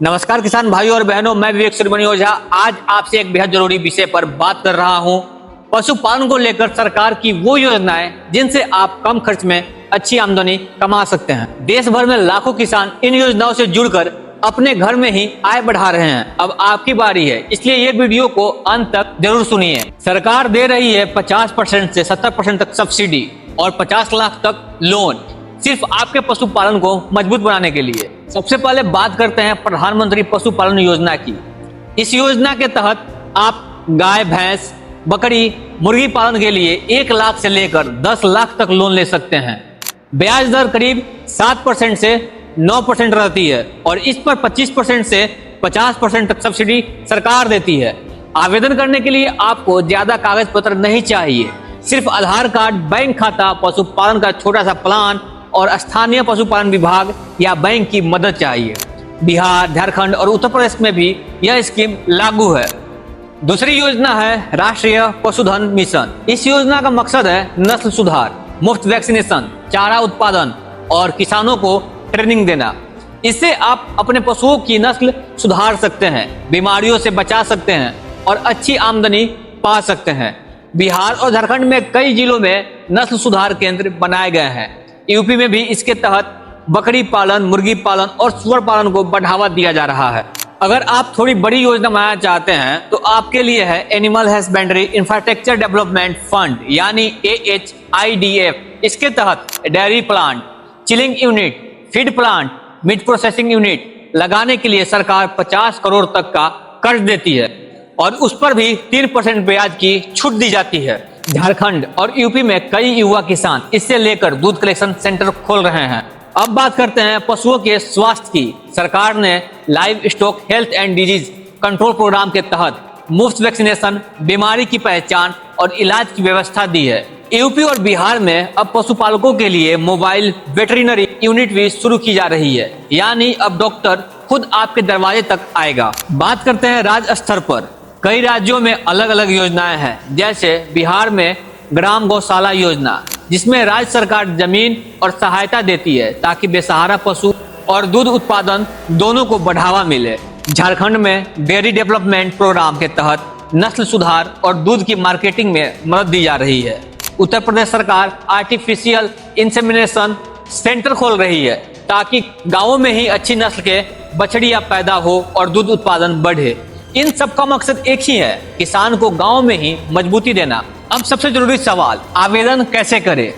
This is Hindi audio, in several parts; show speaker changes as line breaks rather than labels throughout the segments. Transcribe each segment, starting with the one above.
नमस्कार किसान भाइयों और बहनों, मैं विवेक सूर्यमणि ओझा आज आपसे एक बेहद जरूरी विषय पर बात कर रहा हूं। पशुपालन को लेकर सरकार की वो योजनाएं जिनसे आप कम खर्च में अच्छी आमदनी कमा सकते हैं। देश भर में लाखों किसान इन योजनाओं से जुड़कर अपने घर में ही आय बढ़ा रहे हैं। अब आपकी बारी है, इसलिए ये वीडियो को अंत तक जरूर सुनिए। सरकार दे रही है 50% से 70% तक सब्सिडी और 50 लाख तक लोन, सिर्फ आपके पशुपालन को मजबूत बनाने के लिए। सबसे पहले बात करते हैं प्रधानमंत्री पशुपालन योजना की। इस योजना के तहत आप गाय, भैंस, बकरी, मुर्गी पालन के लिए 1 लाख से लेकर 10 लाख तक लोन ले सकते हैं। ब्याज दर करीब 7% से 9% रहती है और इस पर 25% से 50% तक सब्सिडी सरकार देती है। आवेदन करने के लिए आपको ज्यादा कागज पत्र नहीं चाहिए, सिर्फ आधार कार्ड, बैंक खाता, पशुपालन का छोटा सा प्लान और स्थानीय पशुपालन विभाग या बैंक की मदद चाहिए। बिहार, झारखंड और उत्तर प्रदेश में भी यह स्कीम लागू है। दूसरी योजना है राष्ट्रीय पशुधन मिशन। इस योजना का मकसद है नस्ल सुधार, मुफ्त वैक्सीनेशन, चारा उत्पादन और किसानों को ट्रेनिंग देना। इससे आप अपने पशुओं की नस्ल सुधार सकते हैं, बीमारियों से बचा सकते हैं और अच्छी आमदनी पा सकते हैं। बिहार और झारखंड में कई जिलों में नस्ल सुधार केंद्र बनाए गए हैं। यूपी में भी इसके तहत बकरी पालन, मुर्गी पालन और सुअर पालन को बढ़ावा दिया जा रहा है। अगर आप थोड़ी बड़ी योजना बनाना चाहते हैं तो आपके लिए है animal husbandry infrastructure development fund यानी AHIDF। इसके तहत dairy plant, chilling unit, feed plant, meat processing unit लगाने के लिए सरकार 50 करोड़ तक का कर्ज देती है और उस पर भी 3% ब्याज की छूट दी जाती है। झारखंड और यूपी में कई युवा किसान इससे लेकर दूध कलेक्शन सेंटर खोल रहे हैं। अब बात करते हैं पशुओं के स्वास्थ्य की। सरकार ने livestock health and disease control programme के तहत मुफ्त वैक्सीनेशन, बीमारी की पहचान और इलाज की व्यवस्था दी है। यूपी और बिहार में अब पशुपालकों के लिए मोबाइल वेटरिनरी यूनिट भी शुरू की जा रही है, यानी अब डॉक्टर खुद आपके दरवाजे तक आएगा। बात करते हैं राज्य स्तर पर। कई राज्यों में अलग अलग योजनाएं हैं, जैसे बिहार में ग्राम गौशाला योजना, जिसमें राज्य सरकार जमीन और सहायता देती है ताकि बेसहारा पशु और दूध उत्पादन दोनों को बढ़ावा मिले। झारखंड में डेयरी डेवलपमेंट प्रोग्राम के तहत नस्ल सुधार और दूध की मार्केटिंग में मदद दी जा रही है। उत्तर प्रदेश सरकार आर्टिफिशियल इंसेमिनेशन सेंटर खोल रही है ताकि गाँवों में ही अच्छी नस्ल के बछड़ियां पैदा हो और दूध उत्पादन बढ़े। इन सब का मकसद एक ही है, किसान को गांव में ही मजबूती देना। अब सबसे जरूरी सवाल, आवेदन कैसे करें?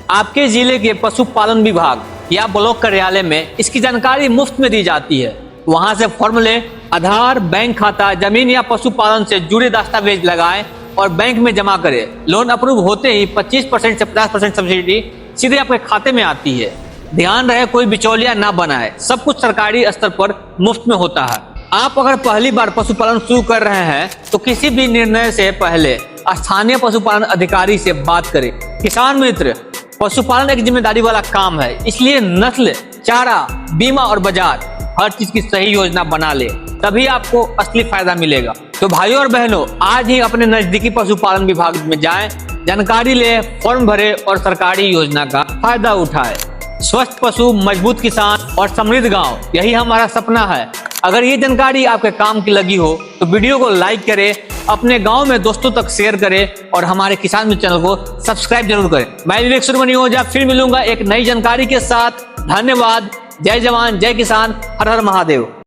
आपके जिले के पशुपालन विभाग या ब्लॉक कार्यालय में इसकी जानकारी मुफ्त में दी जाती है। वहां से फॉर्म लें, आधार, बैंक खाता, जमीन या पशुपालन से जुड़े दस्तावेज लगाएं और बैंक में जमा करें। लोन अप्रूव होते ही 25% से 50% सब्सिडी सीधे आपके खाते में आती है। ध्यान रहे कोई बिचौलिया ना बनाए, सब कुछ सरकारी स्तर पर मुफ्त में होता है। आप अगर पहली बार पशुपालन शुरू कर रहे हैं तो किसी भी निर्णय से पहले स्थानीय पशुपालन अधिकारी से बात करें। किसान मित्र, पशुपालन एक जिम्मेदारी वाला काम है, इसलिए नस्ल, चारा, बीमा और बाजार हर चीज की सही योजना बना ले, तभी आपको असली फायदा मिलेगा। तो भाइयों और बहनों, आज ही अपने नजदीकी पशुपालन विभाग में जाएं, जानकारी ले, फॉर्म भरे और सरकारी योजना का फायदा उठाए। स्वस्थ पशु, मजबूत किसान और समृद्ध गांव, यही हमारा सपना है। अगर ये जानकारी आपके काम की लगी हो तो वीडियो को लाइक करें, अपने गांव में दोस्तों तक शेयर करें और हमारे किसान मित्र चैनल को सब्सक्राइब जरूर करें। मैं विवेक सूर्यमणि ओझा फिर मिलूंगा एक नई जानकारी के साथ। धन्यवाद। जय जवान, जय किसान, हर हर महादेव।